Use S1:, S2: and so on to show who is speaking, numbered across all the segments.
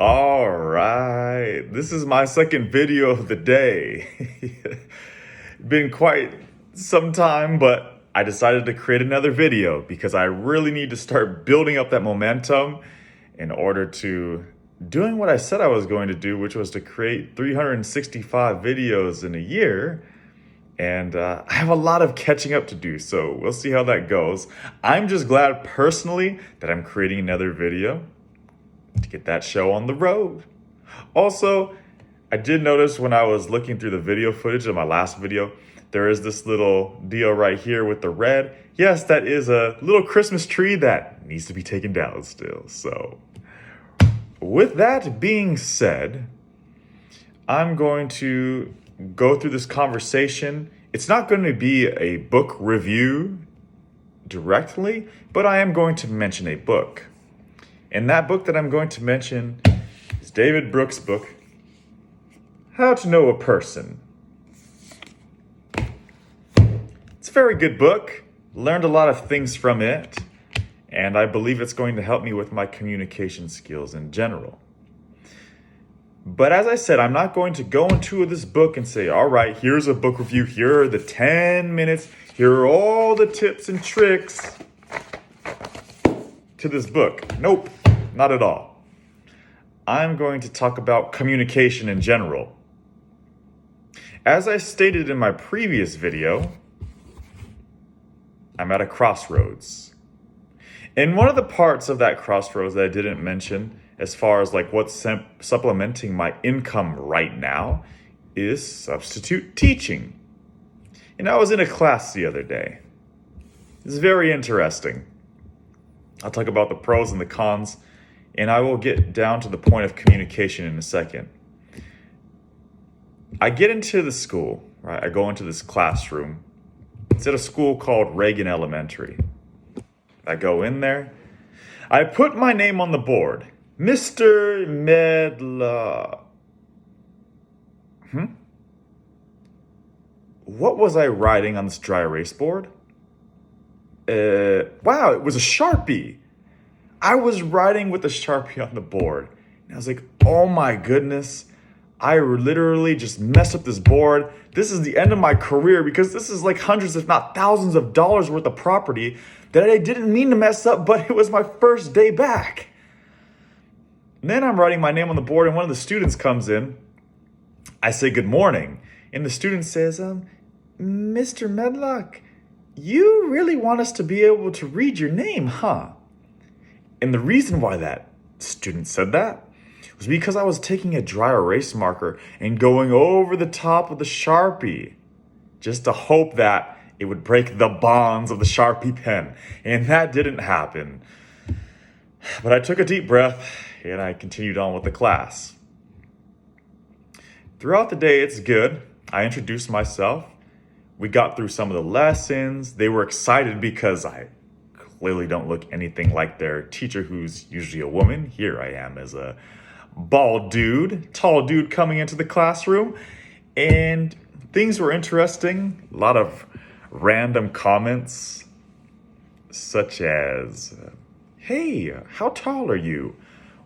S1: All right, this is my second video of the day. Been quite some time, but I decided to create another video because I really need to start building up that momentum in order to doing what I said I was going to do, which was to create 365 videos in a year. And I have a lot of catching up to do, so we'll see how that goes. I'm just glad personally that I'm creating another video to get that show on the road. Also, I did notice when I was looking through the video footage of my last video, there is this little deal right here with the red. Yes, that is a little Christmas tree that needs to be taken down still. So, with that being said, I'm going to go through this conversation. It's not going to be a book review directly, but I am going to mention a book. And that book that I'm going to mention is David Brooks' book, How to Know a Person. It's a very good book. Learned a lot of things from it, and I believe it's going to help me with my communication skills in general. But as I said, I'm not going to go into this book and say, all right, here's a book review. Here are the 10 minutes. Here are all the tips and tricks to this book. Nope, not at all. I'm going to talk about communication in general. As I stated in my previous video, I'm at a crossroads. And one of the parts of that crossroads that I didn't mention, as far as like what's supplementing my income right now, is substitute teaching. And I was in a class the other day. It's very interesting. I'll talk about the pros and the cons, and I will get down to the point of communication in a second. I get into the school, right? I go into this classroom. It's at a school called Reagan Elementary. I go in there. I put my name on the board. Mr. Medla. What was I writing on this dry erase board? Wow, it was a Sharpie. I was writing with a Sharpie on the board. And I was like, oh my goodness. I literally just messed up this board. This is the end of my career because this is like hundreds, if not thousands of dollars worth of property that I didn't mean to mess up, but it was my first day back. And then I'm writing my name on the board and one of the students comes in. I say, good morning. And the student says, Mr. Medlock, you really want us to be able to read your name, huh? And the reason why that student said that was because I was taking a dry erase marker and going over the top of the Sharpie just to hope that it would break the bonds of the Sharpie pen. And that didn't happen. But I took a deep breath and I continued on with the class. Throughout the day, it's good. I introduced myself. We got through some of the lessons. They were excited because I clearly don't look anything like their teacher, who's usually a woman. Here I am as a bald dude, tall dude coming into the classroom. And things were interesting. A lot of random comments, such as, hey, how tall are you?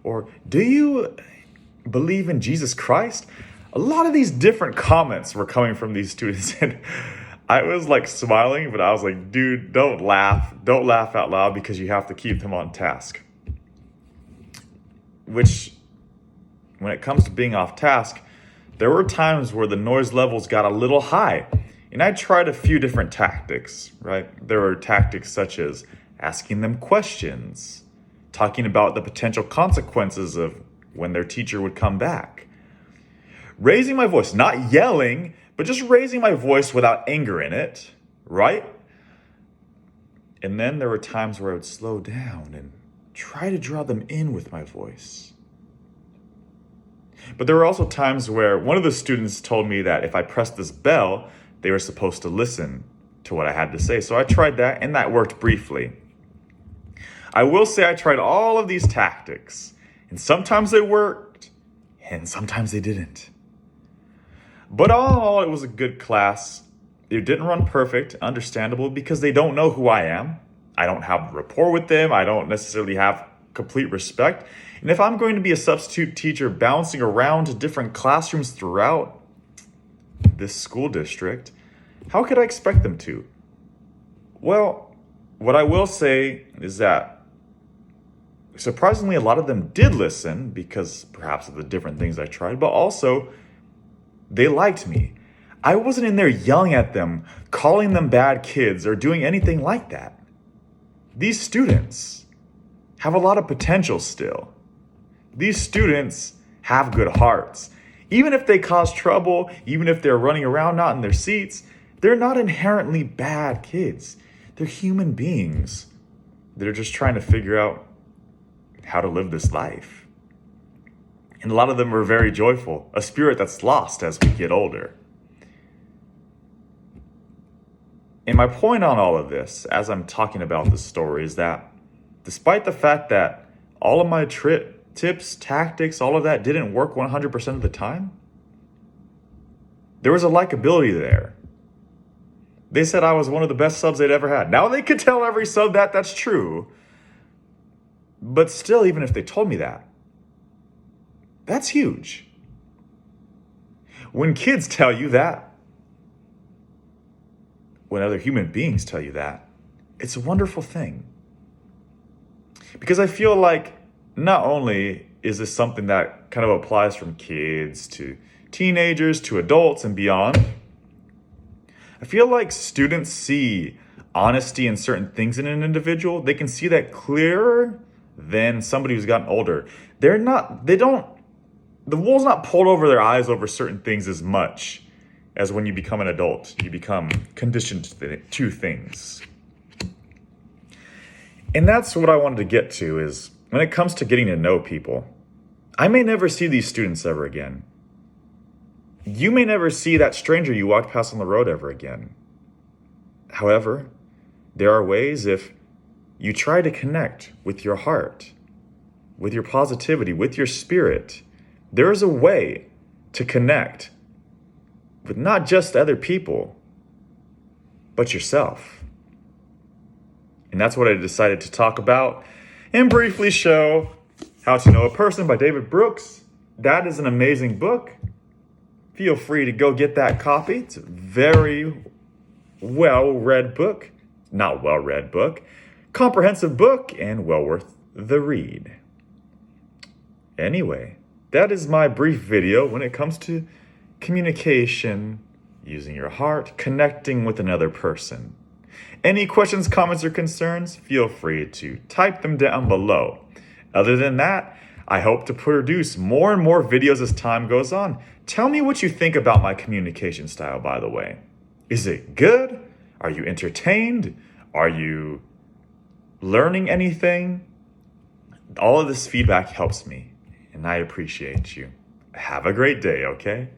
S1: Or do you believe in Jesus Christ? A lot of these different comments were coming from these students. And I was like smiling, but I was like, dude, don't laugh. Don't laugh out loud because you have to keep them on task. Which, when it comes to being off task, there were times where the noise levels got a little high. And I tried a few different tactics, right? There were tactics such as asking them questions, talking about the potential consequences of when their teacher would come back, raising my voice, not yelling, but just raising my voice without anger in it, right? And then there were times where I would slow down and try to draw them in with my voice. But there were also times where one of the students told me that if I pressed this bell, they were supposed to listen to what I had to say. So I tried that, and that worked briefly. I will say I tried all of these tactics, and sometimes they worked, and sometimes they didn't. But all in all, it was a good class. It didn't run perfect, understandable, because they don't know who I am. I don't have rapport with them. I don't necessarily have complete respect. And if I'm going to be a substitute teacher bouncing around to different classrooms throughout this school district, how could I expect them to? Well, what I will say is that surprisingly, a lot of them did listen because perhaps of the different things I tried, but also they liked me. I wasn't in there yelling at them, calling them bad kids, or doing anything like that. These students have a lot of potential still. These students have good hearts. Even if they cause trouble, even if they're running around not in their seats, they're not inherently bad kids. They're human beings that are just trying to figure out how to live this life. And a lot of them are very joyful, a spirit that's lost as we get older. And my point on all of this, as I'm talking about this story, is that despite the fact that all of my tips, tactics, all of that didn't work 100% of the time, there was a likability there. They said I was one of the best subs they'd ever had. Now they could tell every sub that that's true. But still, even if they told me that, that's huge. When kids tell you that, when other human beings tell you that, it's a wonderful thing. Because I feel like not only is this something that kind of applies from kids to teenagers to adults and beyond, I feel like students see honesty in certain things in an individual. They can see that clearer than somebody who's gotten older. The wool's not pulled over their eyes over certain things as much as when you become an adult. You become conditioned to things. And that's what I wanted to get to, is when it comes to getting to know people, I may never see these students ever again. You may never see that stranger you walked past on the road ever again. However, there are ways, if you try to connect with your heart, with your positivity, with your spirit, there is a way to connect with not just other people, but yourself. And that's what I decided to talk about and briefly show How to Know a Person by David Brooks. That is an amazing book. Feel free to go get that copy. It's a very well-read book. Not well-read book. Comprehensive book and well worth the read. Anyway, that is my brief video when it comes to communication, using your heart, connecting with another person. Any questions, comments, or concerns, feel free to type them down below. Other than that, I hope to produce more and more videos as time goes on. Tell me what you think about my communication style, by the way. Is it good? Are you entertained? Are you learning anything? All of this feedback helps me, and I appreciate you. Have a great day, okay?